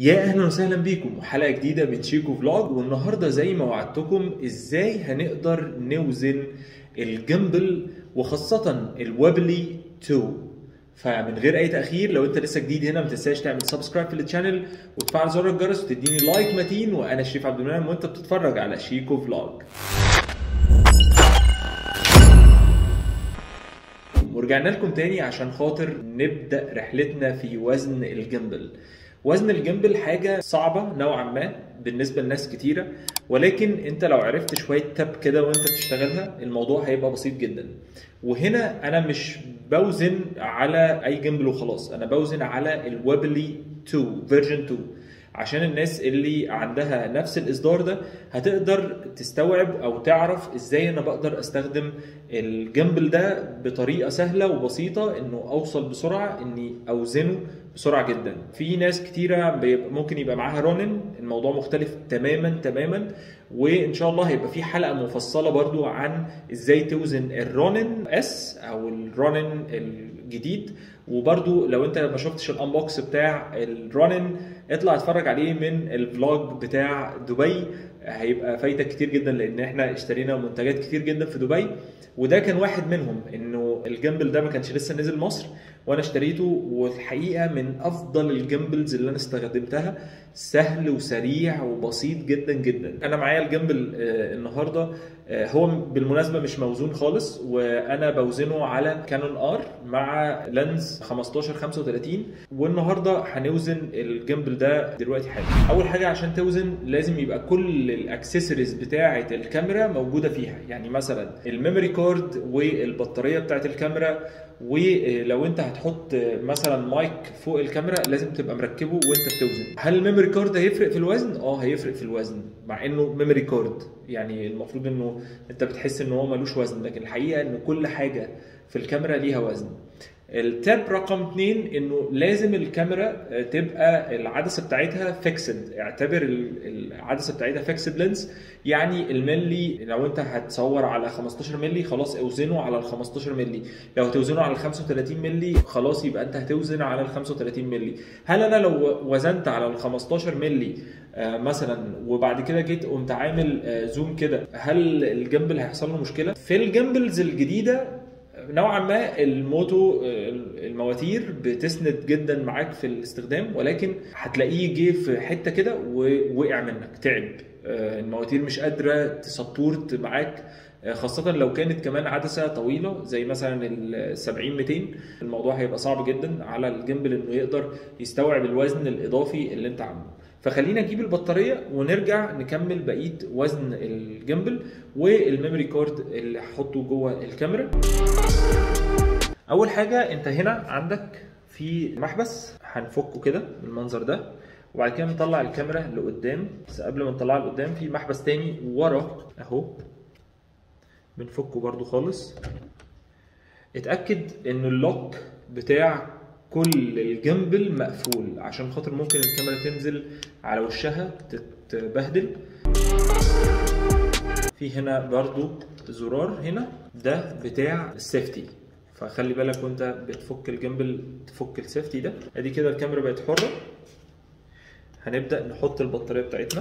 يا اهلا وسهلا بيكم حلقه جديده من شيكو فلوج. والنهارده زي ما وعدتكم ازاي هنقدر نوزن الجيمبل وخاصه الوابلي 2. فمن غير اي تاخير، لو انت لسه جديد هنا ما تنساش تعمل سبسكرايب في الشانل وتفعل زر الجرس وتديني لايك متين. وانا شريف عبد المنعم وانت بتتفرج على شيكو فلوج. ورجعنا لكم تاني عشان خاطر نبدا رحلتنا في وزن الجيمبل. وزن الجيمبل حاجة صعبة نوعا ما بالنسبة لناس كتيرة، ولكن انت لو عرفت شوية تب كده وانت بتشتغلها الموضوع هيبقى بسيط جدا. وهنا انا مش بوزن على اي جيمبل وخلاص، انا بوزن على الوابلي 2 فيرجن 2 عشان الناس اللي عندها نفس الاصدار ده هتقدر تستوعب او تعرف ازاي انا بقدر استخدم الجيمبل ده بطريقه سهله وبسيطه، انه اوصل بسرعه اني اوزنه بسرعه جدا. في ناس كتيره ممكن يبقى معاها رونن، الموضوع مختلف تماما، وان شاء الله هيبقى في حلقه مفصله برضو عن ازاي توزن الرونن اس او الرونن الجديد. وبرضو لو انت ما شفتش الانبوكس بتاع الرونن اطلع اتفرج عليه من الفلوج بتاع دبي، هيبقى فايتك كتير جدا لان احنا اشترينا منتجات كتير جدا في دبي، وده كان واحد منهم. انه الجيمبل ده ما كانش لسه نزل مصر وانا اشتريته، والحقيقه من افضل الجيمبلز اللي انا استخدمتها، سهل وسريع وبسيط جدا. انا معايا الجيمبل النهارده، هو بالمناسبه مش موزون خالص، وانا بوزنه على كانون ار مع لينز 15-35. والنهارده هنوزن الجيمبل ده دلوقتي حالا. اول حاجه عشان توزن لازم يبقى كل الاكسسوارز بتاعه الكاميرا موجوده فيها، يعني مثلا الميموري كارد والبطاريه بتاعه الكاميرا. ولو انت هتحط مثلا مايك فوق الكاميرا لازم تبقى مركبه وانت بتوزن. هل الميموري كارد هيفرق في الوزن؟ هيفرق في الوزن، مع انه ميموري كارد يعني المفروض انه انت بتحس ان هو ملوش وزن، لكن الحقيقه ان كل حاجه في الكاميرا ليها وزن. التاب رقم 2 انه لازم الكاميرا تبقى العدسه بتاعتها فيكسد. اعتبر العدسه بتاعتها فيكسد لينز، يعني الملي لو انت هتصور على 15 ملي خلاص اوزنه على ال 15 ملي، لو هتوزنه على ال 35 ملي خلاص يبقى انت هتوزن على ال 35 ملي. هل انا لو وزنت على ال 15 ملي مثلا وبعد كده جيت قمت عامل زوم كده، هل الجيمبل هيحصل له مشكله؟ في الجيمبلز الجديده نوعا ما الموتو المواتير بتسند جدا معاك في الاستخدام، ولكن هتلاقيه جه في حته كده ووقع منك، تعب. المواتير مش قادره تسبورت معاك، خاصة لو كانت كمان عدسة طويلة زي مثلا ال 70-200. الموضوع هيبقى صعب جدا على الجيمبل انه يقدر يستوعب الوزن الاضافي اللي انت عامله. فخلينا نجيب البطارية ونرجع نكمل بقية وزن الجيمبل والميموري كارد اللي هحطه جوه الكاميرا. اول حاجة انت هنا عندك في محبس هنفكه كده بالمنظر ده، وبعد كده نطلع الكاميرا لقدام. بس قبل ما نطلعها لقدام في محبس تاني ورا اهو بنفكه برضو خالص. اتأكد ان اللوك بتاع كل الجيمبل مقفول عشان خاطر ممكن الكاميرا تنزل على وشها تتبهدل. في هنا برضو زرار هنا ده بتاع السيفتي، فخلي بالك وانت بتفك الجيمبل تفك السيفتي ده. ادي كده الكاميرا بقت حرة. هنبدأ نحط البطارية بتاعتنا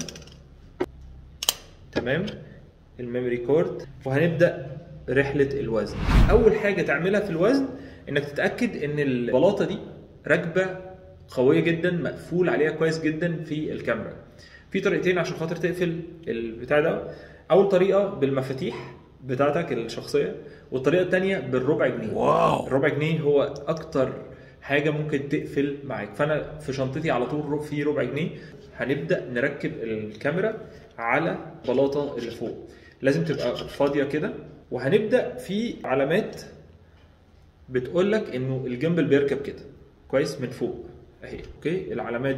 تمام، الميموري كارد، وهنبدأ رحلة الوزن. أول حاجة تعملها في الوزن إنك تتأكد إن البلاطة دي راكبة قوية جدا، مقفول عليها كويس جدا في الكاميرا. في طريقتين عشان خاطر تقفل البتاع ده. أول طريقة بالمفاتيح بتاعتك الشخصية، والطريقة التانية بالربع جنيه. واو. الربع جنيه هو أكتر حاجة ممكن تقفل معاك. فأنا في شنطتي على طول في ربع جنيه. هنبدأ نركب الكاميرا على البلاطة اللي فوق، لازم تبقى فاضية كده. وهنبدأ في علامات بتقولك انه الجيمبل بيركب كده كويس من فوق اهي. اوكي، العلامات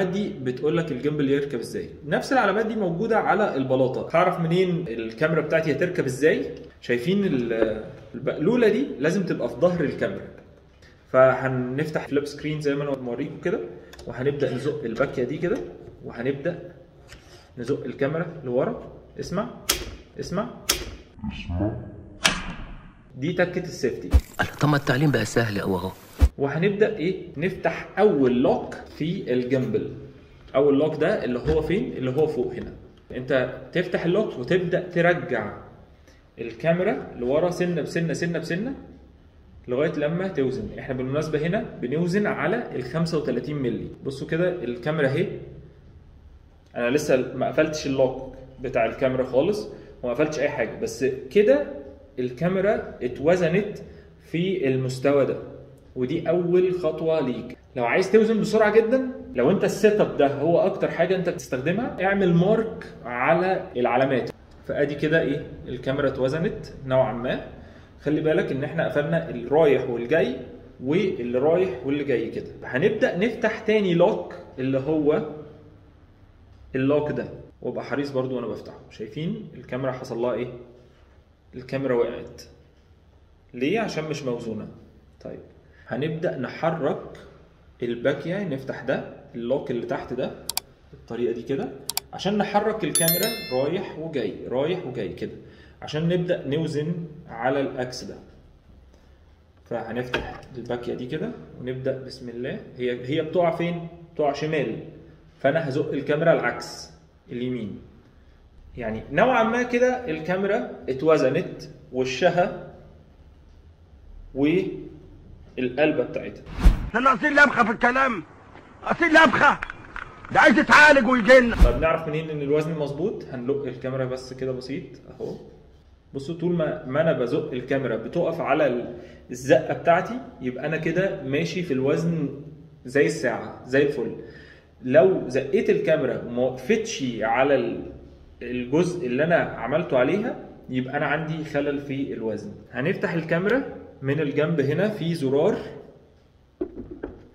دي بتقولك الجيمبل يركب ازاي. نفس العلامات دي موجودة على البلاطة. تعرف منين الكاميرا بتاعتي هتركب ازاي؟ شايفين البقلولة دي لازم تبقى في ظهر الكاميرا. فهنفتح فليب سكرين زي ما انا موريكم كده، وهنبدأ نزق الباكية دي كده، وهنبدأ نزق الكاميرا لورا. اسمع دي تكة السيفتي. طب ما التعليم بقى سهل قوي اهو. وهنبدا ايه نفتح اول لوك في الجيمبل. اول لوك ده اللي هو فين؟ اللي هو فوق هنا. انت تفتح اللوك وتبدا ترجع الكاميرا لورا سنه بسنه سنه بسنه لغايه لما توزن. احنا بالمناسبه هنا بنوزن على ال 35 مللي. بصوا كده الكاميرا اهي، انا لسه ما قفلتش اللوك بتاع الكاميرا خالص وما قفلتش اي حاجه، بس كده الكاميرا اتوزنت في المستوى ده، ودي اول خطوه ليك. لو عايز توزن بسرعه جدا، لو انت السيت اب ده هو اكتر حاجه انت بتستخدمها، اعمل مارك على العلامات. فادي كده ايه الكاميرا اتوزنت نوعا ما. خلي بالك ان احنا قفلنا الرايح والجاي واللي رايح واللي جاي كده. هنبدا نفتح تاني لوك اللي هو اللوك ده، وابقى حريص برضو وانا بفتحه. شايفين الكاميرا حصل لها ايه؟ الكاميرا وقعت. ليه؟ عشان مش موزونه. طيب هنبدا نحرك الباكيه، نفتح ده اللوك اللي تحت ده بالطريقه دي كده عشان نحرك الكاميرا رايح وجاي رايح وجاي كده عشان نبدا نوزن على الاكس ده. فهنفتح الباكيه دي كده ونبدا بسم الله. هي بتقع فين؟ بتقع شمال، فانا هزق الكاميرا العكس اليمين. يعني نوعا ما كده الكاميرا اتوزنت وشها والقلبه بتاعتها. احنا اصيل لبخه في الكلام، اصيل لبخه ده عايز يتعالج ويجن. طب نعرف منين ان الوزن مظبوط؟ هنلق الكاميرا بس كده بسيط اهو. بصوا طول ما انا بزق الكاميرا بتقف على الزقه بتاعتي، يبقى انا كده ماشي في الوزن زي الساعه زي الفل. لو زقيت الكاميرا وما وقفتش على الجزء اللي انا عملته عليها، يبقى انا عندي خلل في الوزن. هنفتح الكاميرا من الجنب. هنا في زرار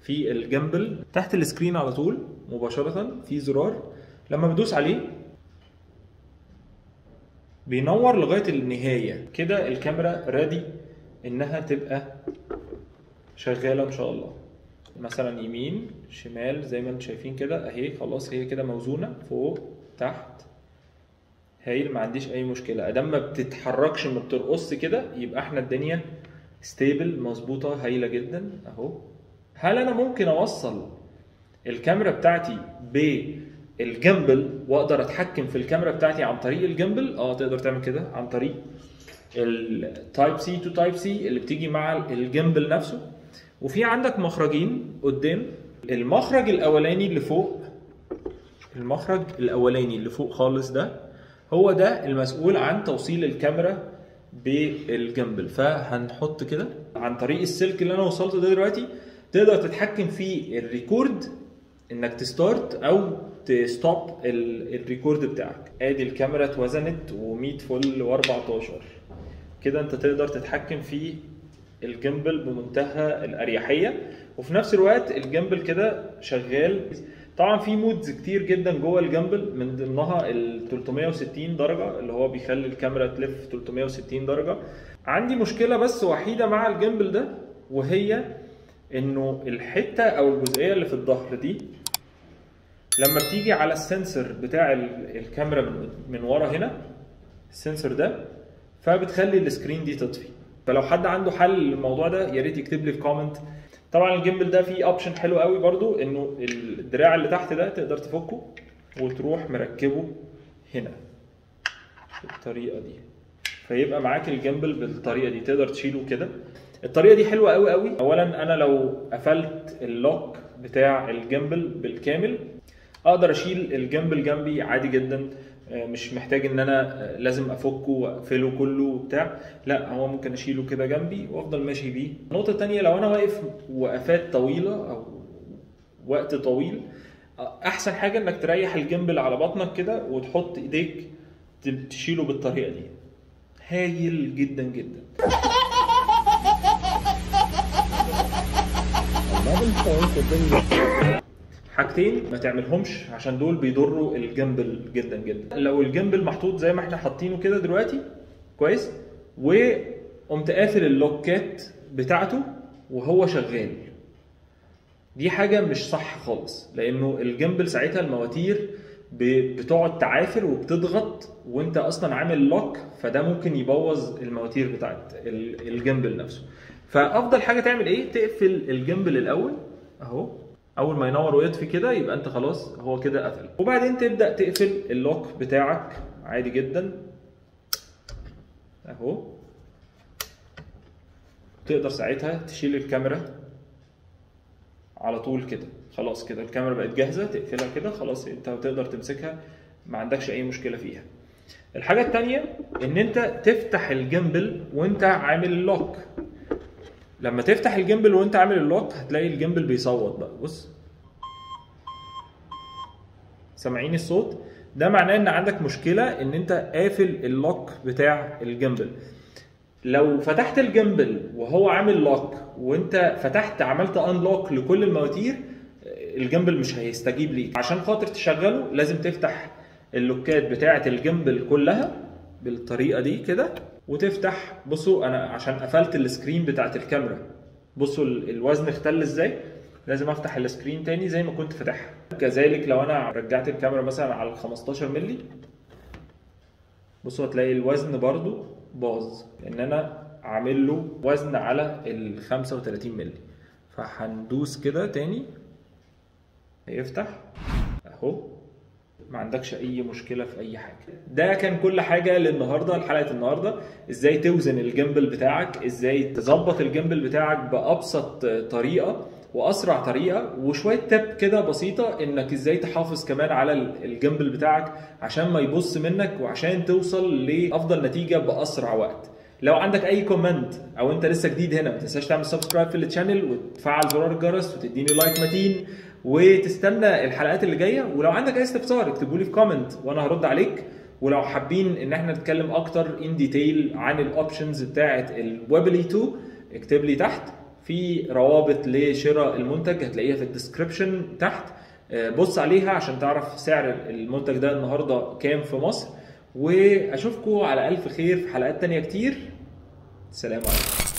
في الجنبل تحت السكرين على طول مباشرة، في زرار لما بدوس عليه بينور لغاية النهاية كده. الكاميرا ريدي انها تبقى شغالة ان شاء الله. مثلا يمين شمال زي ما انتم شايفين كده اهي. خلاص هي كده موزونة فوق تحت. هايل، ما عنديش اي مشكلة ادام ما بتتحركش ما بترقص كده، يبقى احنا الدنيا ستيبل مظبوطة هايلة جدا اهو. هل انا ممكن اوصل الكاميرا بتاعتي بالجيمبل واقدر اتحكم في الكاميرا بتاعتي عن طريق الجيمبل؟ تقدر تعمل كده عن طريق التايب سي تو تايب سي اللي بتيجي مع الجيمبل نفسه. وفي عندك مخرجين قدام. المخرج الاولاني اللي فوق، المخرج الاولاني اللي فوق خالص ده هو ده المسؤول عن توصيل الكاميرا بالجيمبل. فهنحط كده عن طريق السلك اللي انا وصلته ده دلوقتي تقدر تتحكم في الريكورد، انك تستارت او تستوب الريكورد بتاعك. ادي الكاميرا اتوزنت و100 فل و14 كده. انت تقدر تتحكم في الجيمبل بمنتهى الاريحيه، وفي نفس الوقت الجيمبل كده شغال. طبعا في مودز كتير جدا جوه الجيمبل، من ضمنها ال 360 درجه اللي هو بيخلي الكاميرا تلف 360 درجه. عندي مشكله بس وحيده مع الجيمبل ده، وهي انه الحته او الجزئيه اللي في الظهر دي لما بتيجي على السنسور بتاع الكاميرا من ورا هنا، السنسور ده، فبتخلي السكرين دي تطفي. فلو حد عنده حل للموضوع ده يا ريت يكتب لي في كومنت. طبعا الجيمبل ده فيه اوبشن حلو قوي برضو، انه الدراع اللي تحت ده تقدر تفكه وتروح مركبه هنا بالطريقه دي، فيبقى معاك الجيمبل بالطريقه دي. تقدر تشيله كده. الطريقه دي حلوه قوي قوي. اولا انا لو قفلت اللوك بتاع الجيمبل بالكامل اقدر اشيل الجيمبل جنبي عادي جدا، مش محتاج ان انا لازم افكه واقفله كله وبتاع. لا، هو ممكن اشيله كده جنبي وافضل ماشي بيه. النقطه الثانيه، لو انا واقف وقفات طويله او وقت طويل، احسن حاجه انك تريح الجيمبل على بطنك كده وتحط ايديك تشيله بالطريقه دي. هايل جدا جدا. حاجتين ما تعملهمش عشان دول بيضروا الجيمبل جدا جدا. لو الجيمبل محطوط زي ما احنا حاطينه كده دلوقتي كويس، وقمت قافل اللوكات بتاعته وهو شغال، دي حاجه مش صح خالص، لانه الجيمبل ساعتها المواتير بتقعد تعافر وبتضغط وانت اصلا عامل لوك، فده ممكن يبوظ المواتير بتاعت الجيمبل نفسه. فافضل حاجه تعمل ايه؟ تقفل الجيمبل الاول اهو، اول ما ينور ويطفي كده يبقى انت خلاص هو كده قفل. وبعدين تبدا تقفل اللوك بتاعك عادي جدا اهو. تقدر ساعتها تشيل الكاميرا على طول كده، خلاص كده الكاميرا بقت جاهزه، تقفلها كده خلاص انت تقدر تمسكها ما عندكش اي مشكله فيها. الحاجه الثانيه ان انت تفتح الجيمبل وانت عامل اللوك. لما تفتح الجيمبل وانت عامل اللوك هتلاقي الجيمبل بيصوت بقى، بص سامعين الصوت؟ ده معناه ان عندك مشكله ان انت قافل اللوك بتاع الجيمبل. لو فتحت الجيمبل وهو عامل لوك وانت فتحت عملت انلوك لكل المواتير، الجيمبل مش هيستجيب ليك. عشان خاطر تشغله لازم تفتح اللوكات بتاعه الجيمبل كلها بالطريقه دي كده، وتفتح. بصوا انا عشان قفلت السكرين بتاعه الكاميرا، بصوا الوزن اختل ازاي، لازم افتح السكرين تاني زي ما كنت فاتحها. كذلك لو انا رجعت الكاميرا مثلا على 15 مللي، بصوا هتلاقي الوزن برضو باظ لان انا عامل له وزن على ال 35 مللي. فهندوس كده تاني هيفتح اهو، ما عندكش اي مشكله في اي حاجه. ده كان كل حاجه للنهارده، لحلقه النهارده. ازاي توزن الجيمبل بتاعك، ازاي تظبط الجيمبل بتاعك بابسط طريقه واسرع طريقه، وشويه تاب كده بسيطه انك ازاي تحافظ كمان على الجيمبل بتاعك عشان ما يبص منك وعشان توصل لافضل نتيجه باسرع وقت. لو عندك اي كومنت او انت لسه جديد هنا، ما تنساش تعمل سبسكرايب في الشانل وتفعل زرار الجرس وتديني لايك متين وتستنى الحلقات اللي جايه. ولو عندك اي استفسار اكتبوا لي في كومنت وانا هرد عليك. ولو حابين ان احنا نتكلم اكتر ان ديتيل عن الاوبشنز بتاعه الويبلي 2 اكتب لي تحت. في روابط لشراء المنتج هتلاقيها في الديسكريبشن تحت، بص عليها عشان تعرف سعر المنتج ده النهارده كام في مصر. واشوفكم على الف خير في حلقات تانية كتير. سلام عليكم.